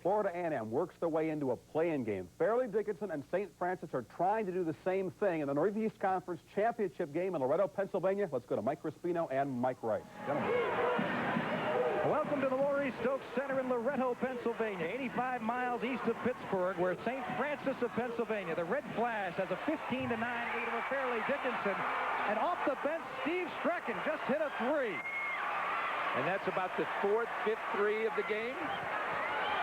Florida A&M works their way into a play-in game. Fairleigh, Dickinson, and St. Francis are trying to do the same thing in the Northeast Conference Championship game in Loretto, Pennsylvania. Let's go to Mike Crispino and Mike Rice. Gentlemen. Welcome to the Maurice Stokes Center in Loretto, Pennsylvania, 85 miles east of Pittsburgh, where St. Francis of Pennsylvania, the Red Flash, has a 15-9 lead over Fairleigh Dickinson. And off the bench, Steve Strachan just hit a three. And that's about the fourth, fifth three of the game.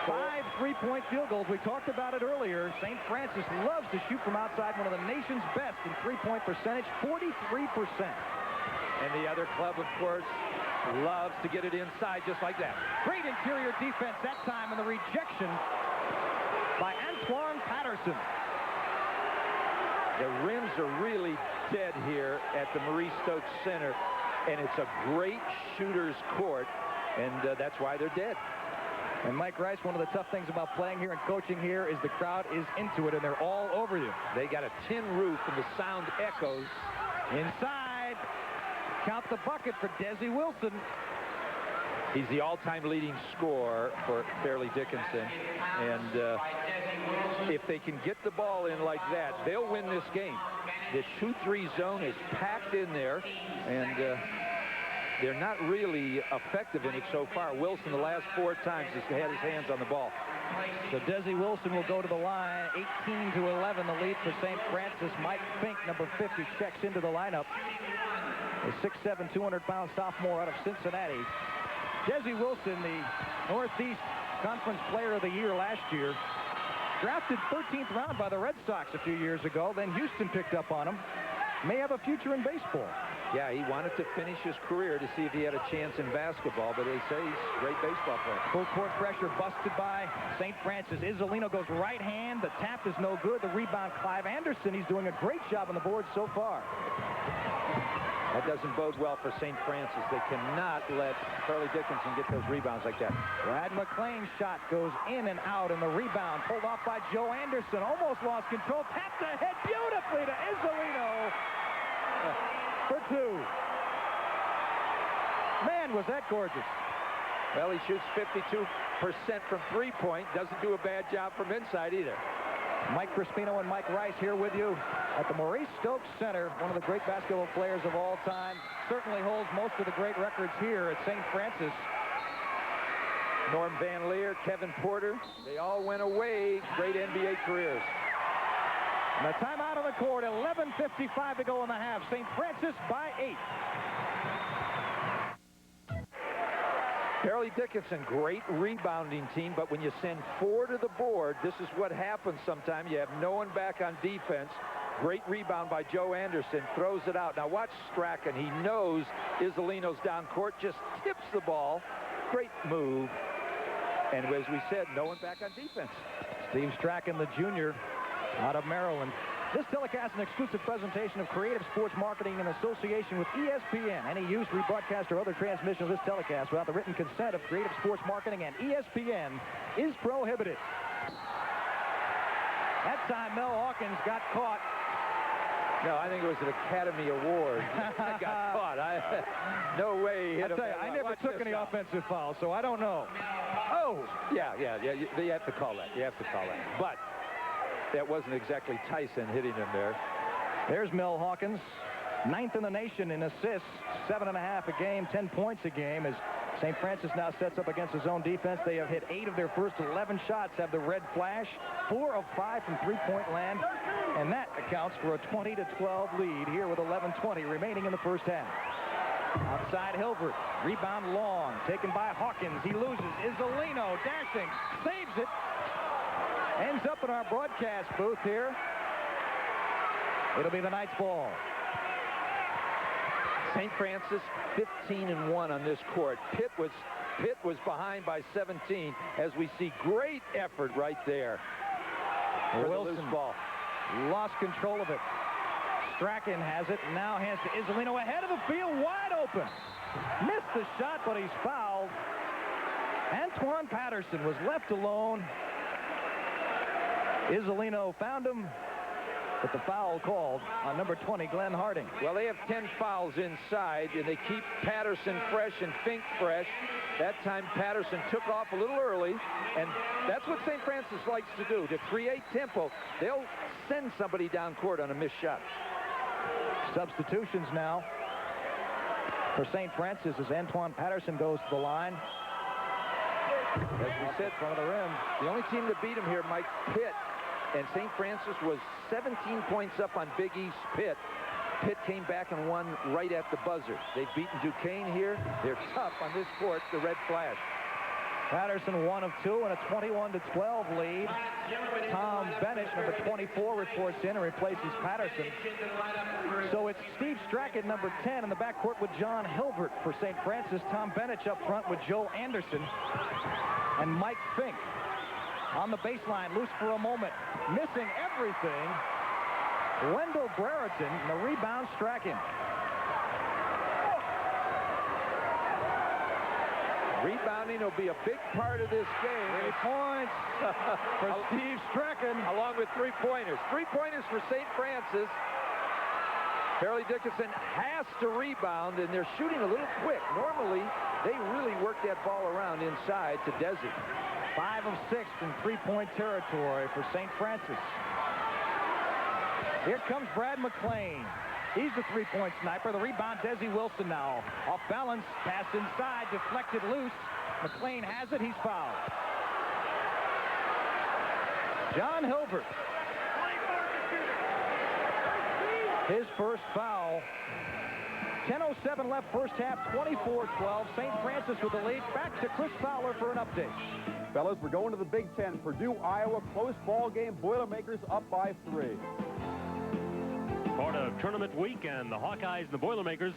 5 3-point field goals. We talked about it earlier. St. Francis loves to shoot from outside, one of the nation's best in three-point percentage, 43%. And the other club, of course, loves to get it inside just like that. Great interior defense that time, and the rejection by Antoine Patterson. The rims are really dead here at the Maurice Stokes Center, and it's a great shooter's court, and that's why they're dead. And Mike Rice, one of the tough things about playing here and coaching here is the crowd is into it, and they're all over you. They got a tin roof, and the sound echoes. Inside, count the bucket for Desi Wilson. He's the all-time leading scorer for Fairleigh Dickinson, and if they can get the ball in like that, they'll win this game. The 2-3 zone is packed in there, and they're not really effective in it so far. Wilson, the last 4 times, has had his hands on the ball. So Desi Wilson will go to the line, 18-11, the lead for St. Francis. Mike Fink, number 50, checks into the lineup. A 6'7", 200-pound sophomore out of Cincinnati. Desi Wilson, the Northeast Conference Player of the Year last year, drafted 13th round by the Red Sox a few years ago. Then Houston picked up on him. May have a future in baseball. Yeah, he wanted to finish his career to see if he had a chance in basketball, but they say he's a great baseball player. Full court pressure busted by St. Francis. Isolino goes right hand. The tap is no good. The rebound, Clive Anderson. He's doing a great job on the board so far. That doesn't bode well for St. Francis. They cannot let Fairleigh Dickinson get those rebounds like that. Brad McLean's shot goes in and out, and the rebound pulled off by Joe Anderson. Almost lost control. Tapped ahead beautifully to Isolino for 2. Man, was that gorgeous. Well, he shoots 52% from three-point. Doesn't do a bad job from inside either. Mike Crispino and Mike Rice here with you at the Maurice Stokes Center. One of the great basketball players of all time. Certainly holds most of the great records here at St. Francis. Norm Van Leer, Kevin Porter, they all went away. Great NBA careers. And the timeout on the court, 11:55 to go in the half. St. Francis by 8. Fairleigh Dickinson, great rebounding team, but when you send 4 to the board, this is what happens sometimes. You have no one back on defense. Great rebound by Joe Anderson, throws it out. Now watch Strachan. He knows Isolino's down court, just tips the ball. Great move. And as we said, no one back on defense. Steve Strachan, the junior, out of Maryland. This telecast is an exclusive presentation of Creative Sports Marketing in association with ESPN. Any use, rebroadcast, or other transmission of this telecast without the written consent of Creative Sports Marketing and ESPN is prohibited. That time, Mel Hawkins got caught. No, I think it was an Academy Award. I got caught. No way he hit him. I never took any offensive fouls, so I don't know. Oh! Yeah. You have to call that. You have to call that. But that wasn't exactly Tyson hitting him there. There's Mel Hawkins, 9th in the nation in assists, 7.5 a game, 10 points a game. As St. Francis now sets up against his own defense, they have hit 8 of their first 11 shots, have the red flash, 4 of 5 from three-point land, and that accounts for a 20-12 lead here with 11:20 remaining in the first half. Outside Hilbert, rebound long, taken by Hawkins. He loses. Isolino dashing, saves it. Ends up in our broadcast booth here. It'll be the Knights' ball. St. Francis 15-1 on this court. Pitt was behind by 17 as we see great effort right there. Wilson ball lost control of it. Strachan has it, now hands to Isolino ahead of the field, wide open. Missed the shot, but he's fouled. Antoine Patterson was left alone. Isolino found him, But the foul called on number 20, Glenn Harding. Well, they have 10 fouls inside, and they keep Patterson fresh and Fink fresh. That time, Patterson took off a little early, and that's what St. Francis likes to do, to create tempo. They'll send somebody down court on a missed shot. Substitutions now for St. Francis as Antoine Patterson goes to the line. As we said, front of the rim, the only team to beat him here, Mike, Pitt. And St. Francis was 17 points up on Big East Pitt. Pitt came back and won right at the buzzer. They've beaten Duquesne here. They're tough on this court, the Red Flash. Patterson 1 of 2 and a 21-12 lead. Tom Bennett, number 24, reports in and replaces Patterson. So it's Steve Strackett, number 10, in the backcourt with John Hilbert for St. Francis. Tom Bennett up front with Joe Anderson and Mike Fink. On the baseline, loose for a moment, missing everything. Wendell Brereton, and the rebound, Strachan. Rebounding will be a big part of this game. 3 points for Steve Strachan. Along with 3-pointers. 3-pointers for St. Francis. Fairleigh Dickinson has to rebound, and they're shooting a little quick. Normally, they really work that ball around inside to Desi. 5 of 6 from 3-point territory for St. Francis. Here comes Brad McLean. He's the 3-point sniper. The rebound, Desi Wilson now. Off balance, pass inside, deflected loose. McLean has it, he's fouled. John Hilbert. His first foul. 10:07 left first half, 24-12. St. Francis with the lead. Back to Chris Fowler for an update. Fellas, we're going to the Big Ten. Purdue, Iowa, close ball game. Boilermakers up by 3. Part of tournament week, and the Hawkeyes and the Boilermakers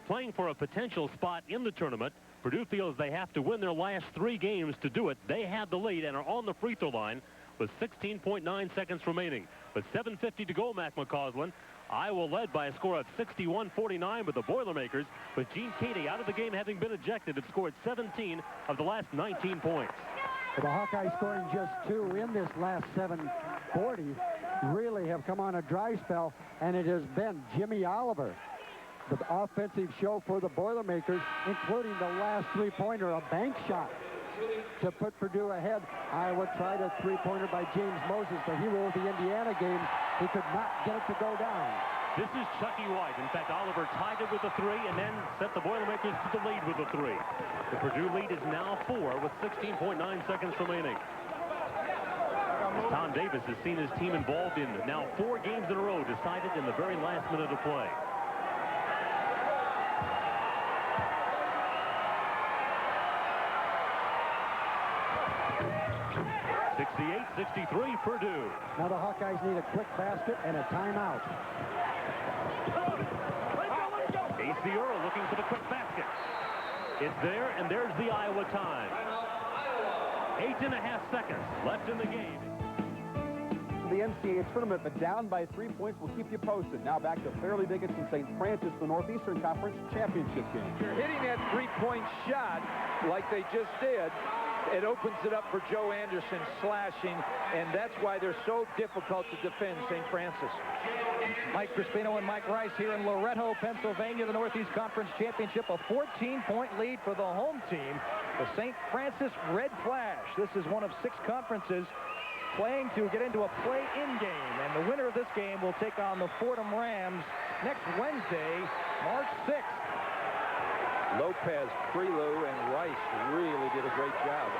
playing for a potential spot in the tournament. Purdue feels they have to win their last 3 games to do it. They have the lead and are on the free throw line with 16.9 seconds remaining. With 7:50 to go, Mac McCausland. Iowa led by a score of 61-49 with the Boilermakers, with Gene Katie out of the game having been ejected, have scored 17 of the last 19 points. The Hawkeyes scoring just 2 in this last 7:40 really have come on a dry spell, and it has been Jimmy Oliver, the offensive show for the Boilermakers, including the last 3-pointer, a bank shot to put Purdue ahead. Iowa tried a 3-pointer by James Moses, the hero of the Indiana game. He could not get it to go down. This is Chucky White. In fact, Oliver tied it with a 3 and then set the Boilermakers to the lead with a 3. The Purdue lead is now 4 with 16.9 seconds remaining. Tom Davis has seen his team involved in now 4 games in a row decided in the very last minute of play. (68-63) Purdue. Now the Hawkeyes need a quick basket and a timeout. AC Earl looking for the quick basket. It's there, and there's the Iowa time. 8.5 seconds left in the game. The NCAA tournament, but down by 3 points. We'll keep you posted. Now back to Fairleigh Dickinson St. Francis, the Northeastern Conference Championship game. You're hitting that 3-point shot like they just did. It opens it up for Joe Anderson slashing, and that's why they're so difficult to defend, St. Francis. Mike Crispino and Mike Rice here in Loretto, Pennsylvania, the Northeast Conference Championship. A 14-point lead for the home team, the St. Francis Red Flash. This is one of 6 conferences playing to get into a play-in game, and the winner of this game will take on the Fordham Rams next Wednesday, March 6th. Lopez, Prelu, and Rice really did a great job.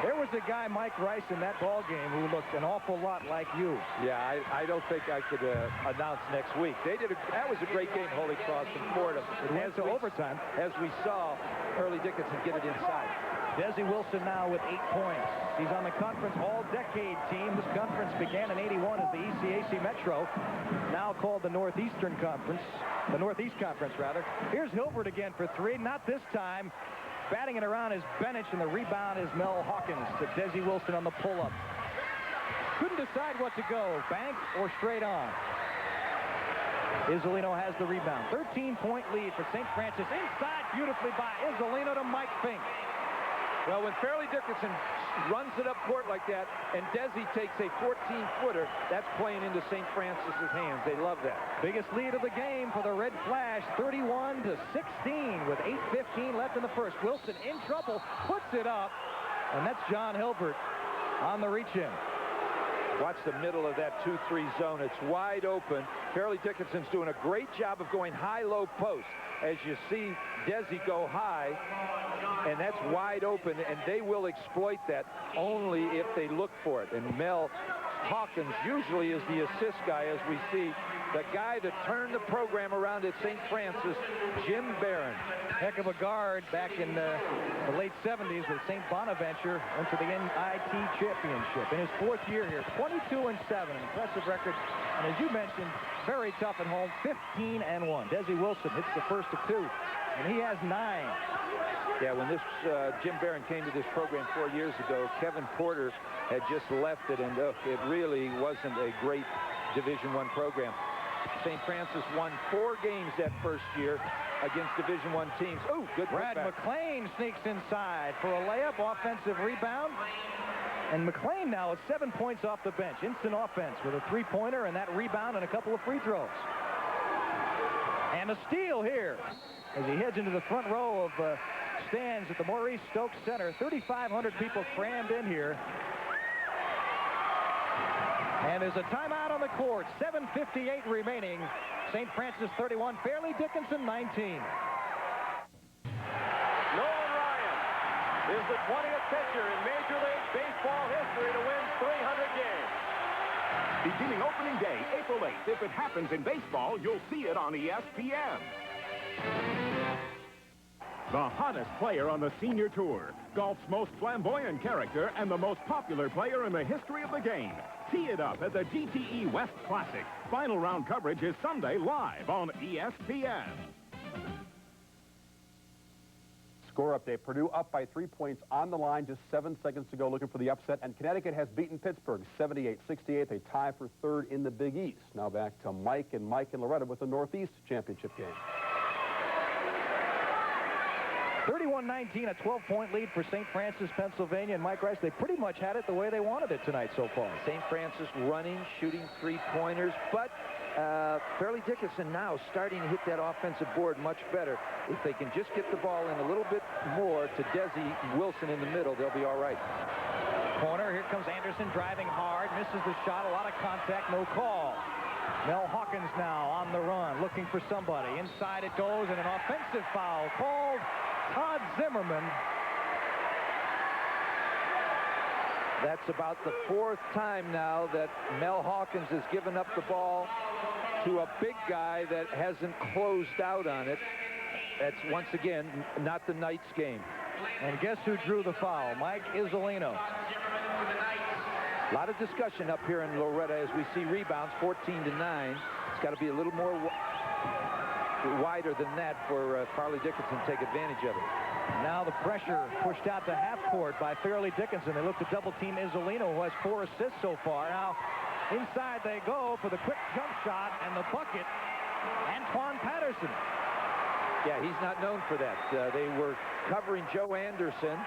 There was a guy, Mike Rice, in that ball game who looked an awful lot like you. Yeah, I don't think I could announce next week. That was a great game, Holy Cross and Fordham. It went to overtime. As we saw, Fairleigh Dickinson get it inside. Desi Wilson now with 8 points. He's on the conference all-decade team. This conference began in '81 as the ECAC Metro, now called the Northeastern Conference. The Northeast Conference, rather. Here's Hilbert again for 3. Not this time. Batting it around is Bennett, and the rebound is Mel Hawkins to Desi Wilson on the pull-up. Couldn't decide what to go, bank or straight on. Isolino has the rebound. 13-point lead for St. Francis. Inside beautifully by Isolino to Mike Fink. Well, when Fairleigh Dickinson runs it up court like that, and Desi takes a 14-footer, that's playing into St. Francis's hands. They love that. Biggest lead of the game for the Red Flash, 31-16 with 8:15 left in the first. Wilson in trouble, puts it up, and that's John Hilbert on the reach-in. Watch the middle of that 2-3 zone. It's wide open. Fairleigh Dickinson's doing a great job of going high-low post. As you see Desi go high, and that's wide open, and they will exploit that only if they look for it. And Mel Hawkins usually is the assist guy, as we see the guy that turned the program around at St. Francis, Jim Barron. Heck of a guard back in the late 70s with St. Bonaventure, went to the NIT championship. In his fourth year here, 22-7, an impressive record. And as you mentioned, very tough at home, 15-1. Desi Wilson hits the first of 2, and he has 9. Yeah, when this Jim Barron came to this program 4 years ago, Kevin Porter had just left it, and it really wasn't a great Division I program. St. Francis won 4 games that first year against Division I teams. Oh, good Brad McLean sneaks inside for a layup, offensive rebound. And McLean now at 7 points off the bench. Instant offense with a 3-pointer and that rebound and a couple of free throws. And a steal here as he heads into the front row of stands at the Maurice Stokes Center. 3,500 people crammed in here. And there's a timeout on the court. 7:58 remaining. St. Francis 31, Fairleigh Dickinson 19. Nolan Ryan is the 20th pitcher in Major League Baseball history to win 300 games. Beginning opening day, April 8th. If it happens in baseball, you'll see it on ESPN. The hottest player on the senior tour, golf's most flamboyant character, and the most popular player in the history of the game. Tee it up at the GTE West Classic. Final round coverage is Sunday live on ESPN. Score update. Purdue up by 3 points on the line just 7 seconds to go, looking for the upset. And Connecticut has beaten Pittsburgh 78-68. They tie for third in the Big East. Now back to Mike and Loretta with the Northeast Championship game. 31-19, a 12-point lead for St. Francis, Pennsylvania. And Mike Rice, they pretty much had it the way they wanted it tonight so far. St. Francis running, shooting 3-pointers, but Fairleigh Dickinson now starting to hit that offensive board much better. If they can just get the ball in a little bit more to Desi Wilson in the middle, they'll be all right. Corner, here comes Anderson driving hard, misses the shot, a lot of contact, no call. Mel Hawkins now on the run, looking for somebody. Inside it goes, and an offensive foul called. Todd Zimmerman. That's about the 4th time now that Mel Hawkins has given up the ball to a big guy that hasn't closed out on it. That's, once again, not the Knights game. And guess who drew the foul? Mike Isolino. A lot of discussion up here in Loretta as we see rebounds, 14-9. It's got to be a little more wider than that for Fairleigh Dickinson to take advantage of it. Now the pressure pushed out to half court by Fairleigh Dickinson. They look to double team Isolino, who has 4 assists so far. Now inside they go for the quick jump shot and the bucket. Antoine Patterson. Yeah, he's not known for that. They were covering Joe Anderson,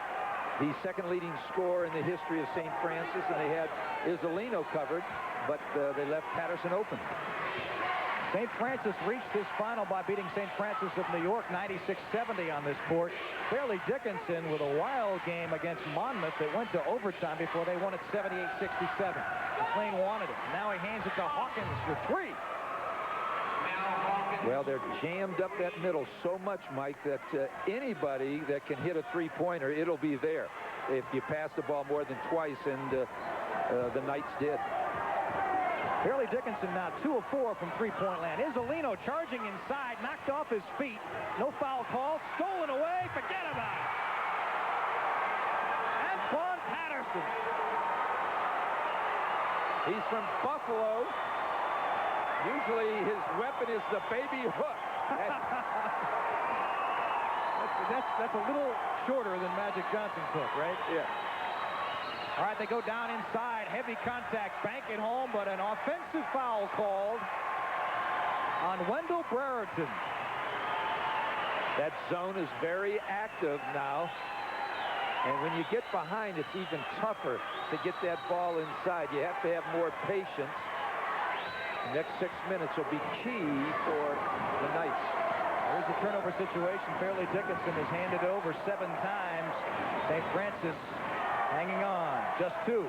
the second leading scorer in the history of St. Francis, and they had Isolino covered, but they left Patterson open. St. Francis reached this final by beating St. Francis of New York 96-70 on this court. Fairleigh Dickinson with a wild game against Monmouth that went to overtime before they won it 78-67. McLean wanted it. Now he hands it to Hawkins for 3. Well, they're jammed up that middle so much, Mike, that anybody that can hit a 3-pointer, it'll be there if you pass the ball more than twice, and the Knights did. Fairleigh Dickinson now 2 of 4 from 3-point land. Isolino charging inside, knocked off his feet. No foul call, stolen away, forget about it. Antoine Patterson. He's from Buffalo. Usually his weapon is the baby hook. That's a little shorter than Magic Johnson's hook, right? Yeah. All right, they go down inside. Heavy contact, bank it home, but an offensive foul called on Wendell Brereton. That zone is very active now. And when you get behind, it's even tougher to get that ball inside. You have to have more patience. The next 6 minutes will be key for the Knights. Here's the turnover situation. Fairleigh Dickinson has handed over 7 times. St. Francis hanging on. Just 2.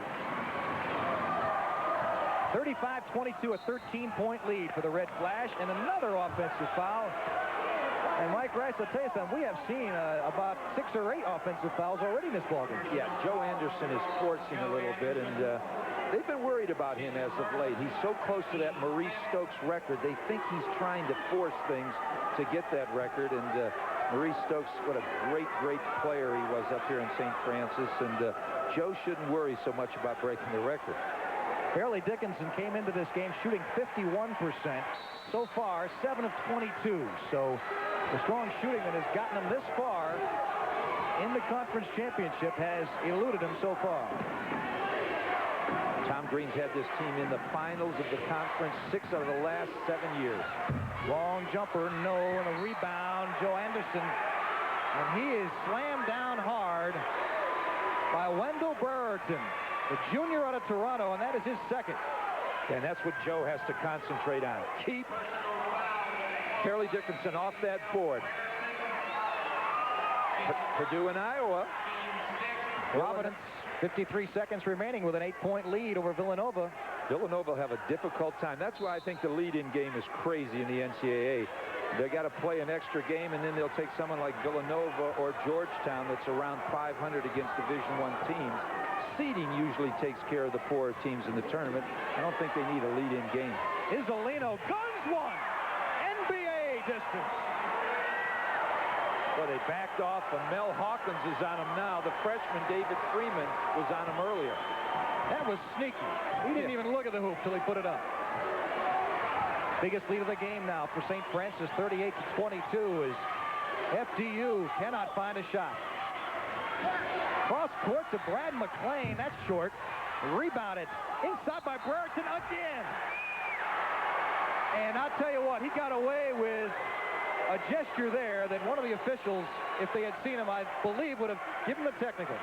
35-22, a 13-point lead for the Red Flash, and another offensive foul. And Mike Rice, I'll tell you something, we have seen about 6 or 8 offensive fouls already in this ballgame. Yeah, Joe Anderson is forcing a little bit, and they've been worried about him as of late. He's so close to that Maurice Stokes record. They think he's trying to force things to get that record, and Maurice Stokes, what a great, great player he was up here in St. Francis, and Joe shouldn't worry so much about breaking the record. Fairleigh Dickinson came into this game shooting 51%. So far, 7 of 22. So the strong shooting that has gotten them this far in the conference championship has eluded them so far. Tom Green's had this team in the finals of the conference 6 out of the last 7 years. Long jumper, no, and a rebound, Joe Anderson. And he is slammed down hard by Wendell Brereton, the junior out of Toronto, and that is his second. And that's what Joe has to concentrate on. Keep Fairleigh Dickinson off that board. Purdue and Iowa. Providence, 53 seconds remaining with an 8-point lead over Villanova. Villanova will have a difficult time. That's why I think the lead-in game is crazy in the NCAA. They got to play an extra game, and then they'll take someone like Villanova or Georgetown that's around 500 against Division I teams. Seeding usually takes care of the poorer teams in the tournament. I don't think they need a lead-in game. Isolino guns one. NBA distance. Well, they backed off, and Mel Hawkins is on him now. The freshman, David Freeman, was on him earlier. That was sneaky. He didn't even look at the hoop till he put it up. Biggest lead of the game now for St. Francis, 38-22, as FDU cannot find a shot. Cross court to Brad McClain. That's short. Rebounded inside by Brereton again. And I'll tell you what, he got away with a gesture there that one of the officials, if they had seen him, I believe would have given him a technical.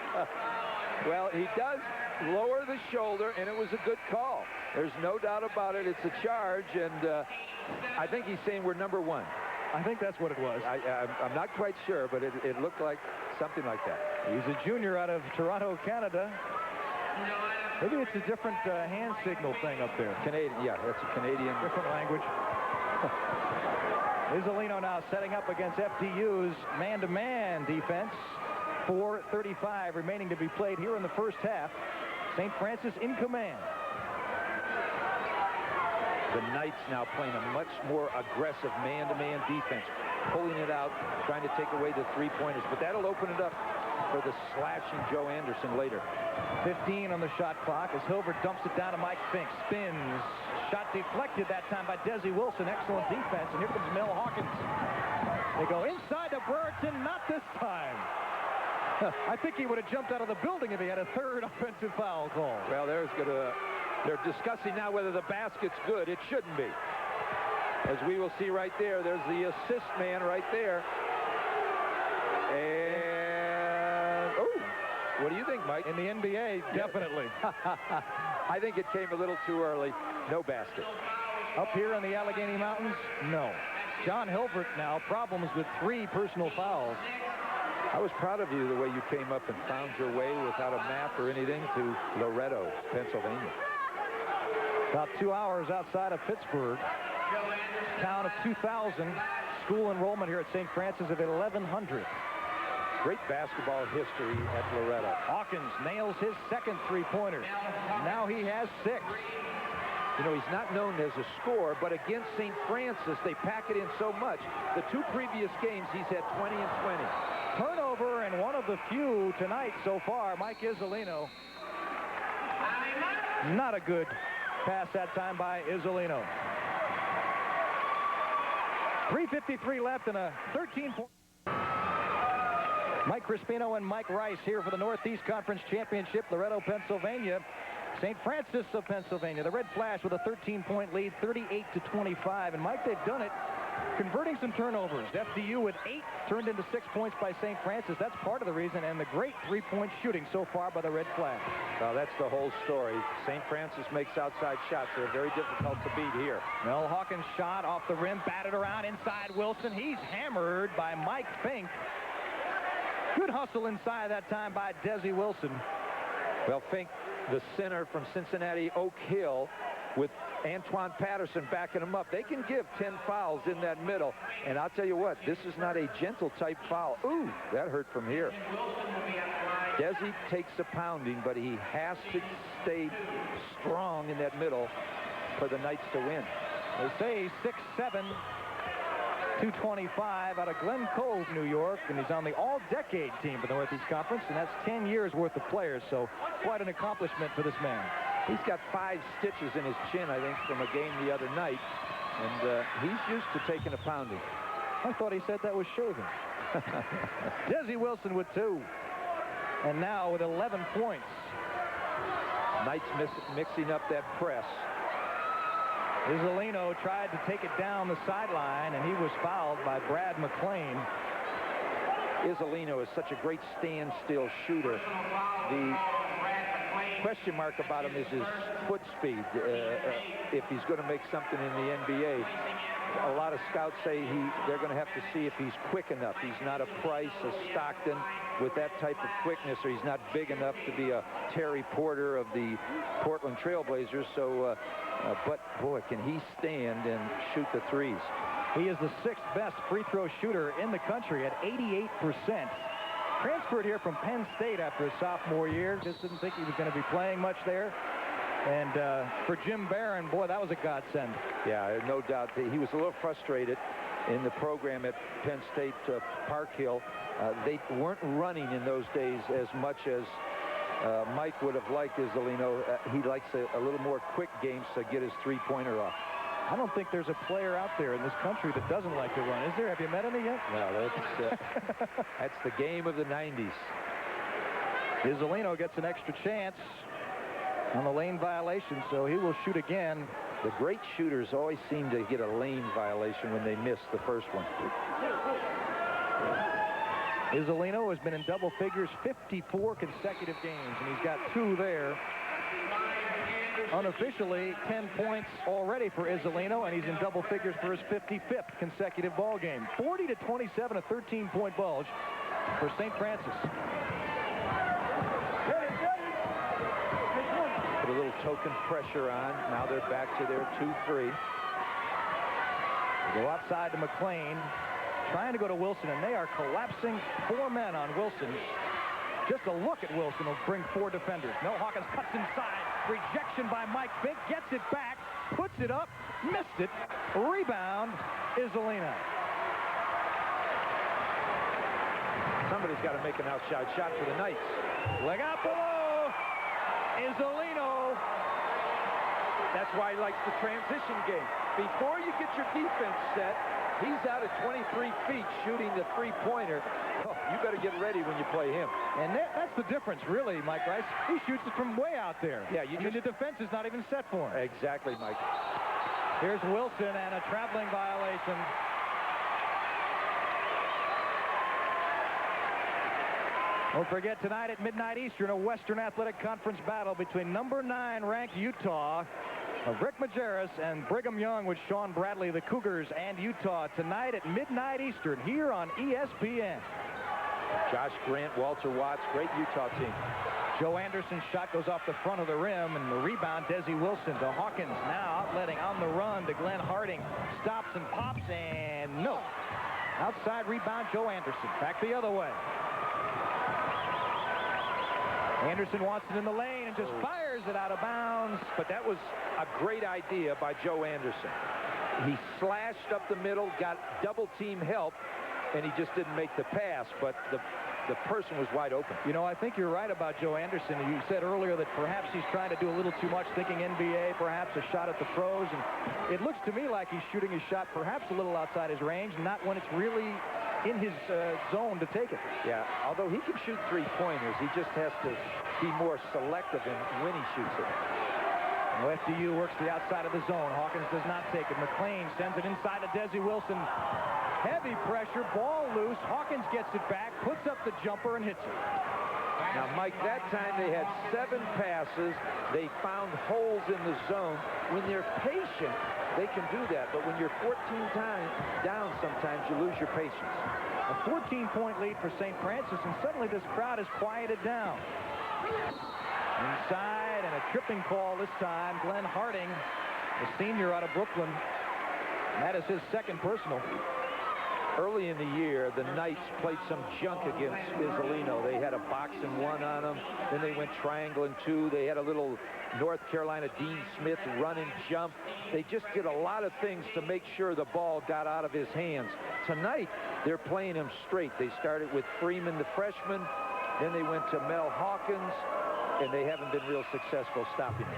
Well, he does lower the shoulder, and it was a good call. There's no doubt about it. It's a charge, and I think he's saying we're number 1. I think that's what it was. I'm not quite sure, but it looked like something like that. He's a junior out of Toronto, Canada. Maybe it's a different hand signal thing up there. Canadian, yeah, that's a Canadian. Different language. Isolino now setting up against FDU's man-to-man defense. 4:35 remaining to be played here in the first half. St. Francis in command. The Knights now playing a much more aggressive man-to-man defense, pulling it out, trying to take away the three-pointers. But that'll open it up for the slashing Joe Anderson later. 15 on the shot clock as Hilbert dumps it down to Mike Fink. Spins. Shot deflected that time by Desi Wilson. Excellent defense. And here comes Mel Hawkins. They go inside to Brereton. Not this time. I think he would have jumped out of the building if he had a third offensive foul call. Well, they're discussing now whether the basket's good. It shouldn't be. As we will see right there, there's the assist man right there. And, what do you think, Mike? In the NBA, definitely. I think it came a little too early. No basket. Up here in the Allegheny Mountains, no. John Hilbert now, problems with 3 personal fouls. I was proud of you the way you came up and found your way without a map or anything to Loretto, Pennsylvania. About 2 hours outside of Pittsburgh. Town of 2,000. School enrollment here at St. Francis of 1,100. Great basketball history at Loretto. Hawkins nails his second three-pointer. Now he has 6. You know, he's not known as a scorer, but against St. Francis, they pack it in so much. The 2 previous games, he's had 20 and 20. Turnover, and one of the few tonight so far, Mike Isolino. Not a good pass that time by Isolino. 3:53 left and a 13-point. Mike Crispino and Mike Rice here for the Northeast Conference Championship, Loretto, Pennsylvania. St. Francis of Pennsylvania, the Red Flash with a 13-point lead, 38-25. And Mike, they've done it converting some turnovers. FDU with 8 turned into 6 points by St. Francis. That's part of the reason, and the great three-point shooting so far by the Red Flag. Well, that's the whole story. St. Francis makes outside shots. They're very difficult to beat here. Mel Hawkins shot off the rim, batted around inside Wilson. He's hammered by Mike Fink. Good hustle inside that time by Desi Wilson. Well, Fink, the center from Cincinnati Oak Hill, with Antoine Patterson backing him up. They can give 10 fouls in that middle. And I'll tell you what, this is not a gentle type foul. Ooh, that hurt from here. Desi takes a pounding, but he has to stay strong in that middle for the Knights to win. They say 6'7", 225 out of Glen Cove, New York, and he's on the all-decade team for the Northeast Conference, and that's 10 years worth of players, so quite an accomplishment for this man. He's got 5 stitches in his chin, I think, from a game the other night, and he's used to taking a pounding. I thought he said that was shaving. Desi Wilson with 2, and now with 11 points. Knights mixing up that press. Isolino tried to take it down the sideline, and he was fouled by Brad McClain. Isolino is such a great standstill shooter. The question mark about him is his foot speed. If he's going to make something in the NBA, a lot of scouts say they're going to have to see if he's quick enough. He's not a Price, a Stockton with that type of quickness, or he's not big enough to be a Terry Porter of the Portland Trailblazers. So, but boy, can he stand and shoot the threes. He is the 6th best free throw shooter in the country at 88%. Transferred here from Penn State after his sophomore year. Just didn't think he was going to be playing much there. And for Jim Barron, boy, that was a godsend. Yeah, no doubt. He was a little frustrated in the program at Penn State Park Hill. They weren't running in those days as much as Mike would have liked Isolino. He likes a little more quick games to get his three-pointer off. I don't think there's a player out there in this country that doesn't like to run. Is there? Have you met any yet? No, that's the game of the 90s. Isolino gets an extra chance on the lane violation, so he will shoot again. The great shooters always seem to get a lane violation when they miss the first one. Isolino has been in double figures 54 consecutive games, and he's got 2 there. Unofficially, 10 points already for Isolino, and he's in double figures for his 55th consecutive ball game. 40-27, a 13-point bulge for St. Francis. Put a little token pressure on. Now they're back to their 2-3. Go outside to McClain, trying to go to Wilson, and they are collapsing 4 men on Wilson. Just a look at Wilson will bring 4 defenders. Mel Hawkins cuts inside. Rejection by Mike Fink. Gets it back. Puts it up. Missed it. Rebound, Isolino. Somebody's got to make an outside shot for the Knights. Leg out below. Isolino. That's why he likes the transition game. Before you get your defense set, he's out at 23 feet shooting the three-pointer. Oh, you better get ready when you play him. And that's the difference, really, Mike Rice. He shoots it from way out there. Yeah, I mean, the defense is not even set for him. Exactly, Mike. Here's Wilson and a traveling violation. Don't forget, tonight at midnight Eastern, a Western Athletic Conference battle between number 9 ranked Utah of Rick Majerus and Brigham Young with Sean Bradley, the Cougars and Utah, tonight at midnight Eastern here on ESPN. Josh Grant, Walter Watts, great Utah team. Joe Anderson's shot goes off the front of the rim, and the rebound, Desi Wilson to Hawkins, now outletting on the run to Glenn Harding. Stops and pops, and no. Outside rebound, Joe Anderson. Back the other way. Anderson wants it in the lane and just fires it out of bounds. But that was a great idea by Joe Anderson. He slashed up the middle, got double team help, and he just didn't make the pass, but the person was wide open. You know, I think you're right about Joe Anderson. You said earlier that perhaps he's trying to do a little too much, thinking NBA, perhaps a shot at the pros, and it looks to me like he's shooting his shot perhaps a little outside his range, not when it's really in his zone to take it. Yeah, although he can shoot three-pointers, he just has to be more selective in when he shoots it. Now FDU works the outside of the zone. Hawkins does not take it. McLean sends it inside to Desi Wilson. Heavy pressure, ball loose. Hawkins gets it back, puts up the jumper, and hits it. Now, Mike, that time they had 7 passes. They found holes in the zone. When they're patient, they can do that. But when you're 14 times down, sometimes you lose your patience. A 14-point lead for St. Francis, and suddenly this crowd has quieted down. Inside, and a tripping call this time. Glenn Harding, the senior out of Brooklyn. That is his second personal. Early in the year, the Knights played some junk against Isolino. They had a box and 1 on them. Then they went triangle and 2. They had a little North Carolina Dean Smith run and jump. They just did a lot of things to make sure the ball got out of his hands. Tonight, they're playing him straight. They started with Freeman, the freshman. Then they went to Mel Hawkins, and they haven't been real successful stopping him.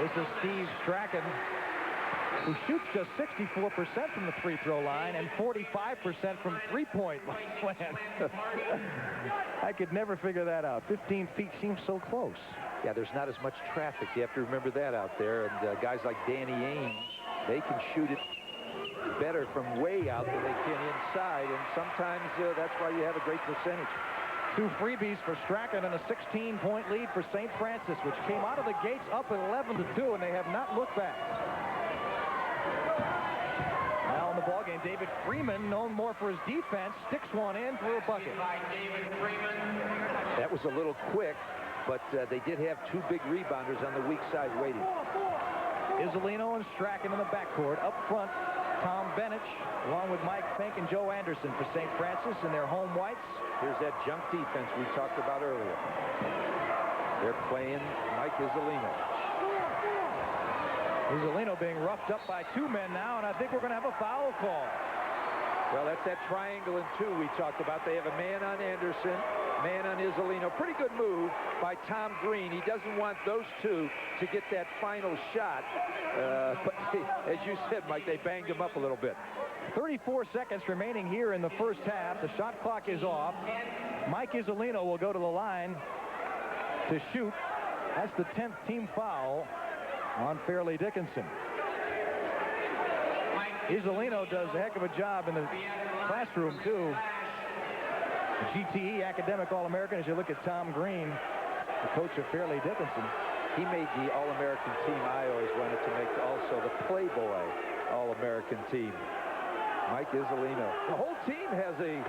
This is Steve Strachan, who shoots just 64% from the free throw line and 45% from three-point land. I could never figure that out. 15 feet seems so close. Yeah, there's not as much traffic. You have to remember that out there. And guys like Danny Ainge, they can shoot it better from way out than they can inside. And sometimes that's why you have a great percentage. 2 freebies for Strachan and a 16-point lead for St. Francis, which came out of the gates up at 11-2, and they have not looked back. Now in the ballgame, David Freeman, known more for his defense, sticks one in for a bucket. That was a little quick, but they did have 2 big rebounders on the weak side waiting. Isolino and Strachan in the backcourt. Up front, Tom Benich, along with Mike Fink and Joe Anderson for St. Francis in their home whites. Here's that junk defense we talked about earlier. They're playing Mike Isolino. Isolino being roughed up by 2 men now, and I think we're going to have a foul call. Well, that's that triangle and 2 we talked about. They have a man on Anderson, man on Isolino. Pretty good move by Tom Green. He doesn't want those 2 to get that final shot. But as you said, Mike, they banged him up a little bit. 34 seconds remaining here in the first half. The shot clock is off. Mike Isolino will go to the line to shoot. That's the 10th team foul on Fairleigh Dickinson. Isolino does a heck of a job in the classroom, too. The GTE Academic All-American, as you look at Tom Green, the coach of Fairleigh Dickinson. He made the All-American team I always wanted to make, also the Playboy All-American team. Mike Isolino. The whole team has a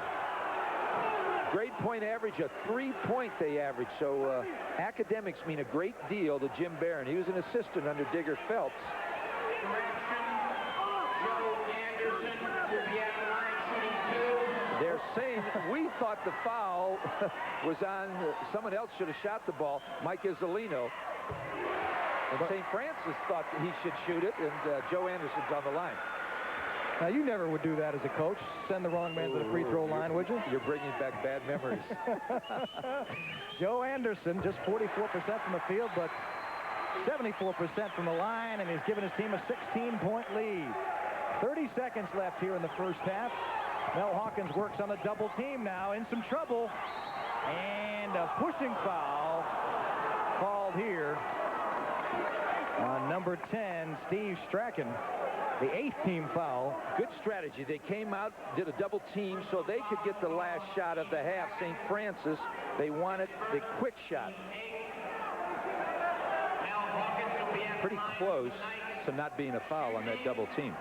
grade point average, a 3-point they average. So academics mean a great deal to Jim Barron. He was an assistant under Digger Phelps. They're saying we thought the foul was on someone else should have shot the ball, Mike Isolino. And St. Francis thought that he should shoot it, and Joe Anderson's on the line. Now, you never would do that as a coach. Send the wrong man to the free throw line, would you? You're bringing back bad memories. Joe Anderson, just 44% from the field, but 74% from the line, and he's given his team a 16-point lead. 30 seconds left here in the first half. Mel Hawkins works on a double team now, in some trouble. And a pushing foul called here on number 10, Steve Strachan. The 8th team foul. Good strategy. They came out, did a double team so they could get the last shot of the half. St. Francis, they wanted the quick shot. Pretty close to not being a foul on that double team.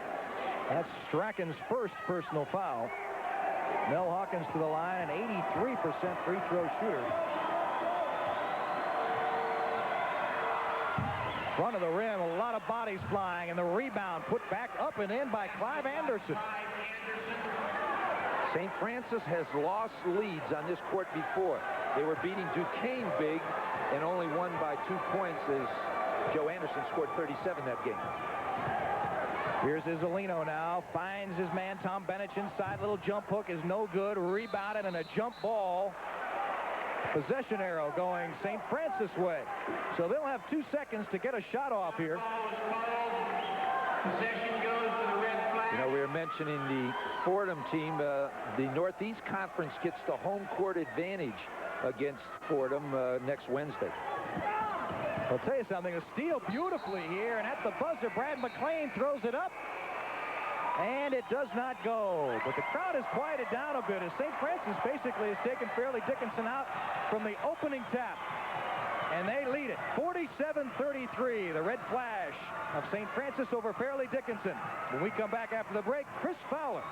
That's Strachan's first personal foul. Mel Hawkins to the line, an 83% free throw shooter. Front of the rim, a lot of bodies flying, and the rebound put back up and in by Clive Anderson. St. Francis has lost leads on this court before. They were beating Duquesne big and only won by 2 points as Joe Anderson scored 37 that game. Here's Isolino now, finds his man Tom Benich inside. Little jump hook is no good. Rebounded, and a jump ball. Possession arrow going St. Francis way. So they'll have 2 seconds to get a shot off here. You know, we were mentioning the Fordham team. The Northeast Conference gets the home court advantage against Fordham next Wednesday. I'll tell you something, a steal beautifully here, and at the buzzer, Brad McLean throws it up, and it does not go. But the crowd has quieted down a bit as St. Francis basically has taken Fairleigh Dickinson out from the opening tap. And they lead it 47-33, the red flash of St. Francis over Fairleigh Dickinson. When we come back after the break, Chris Fowler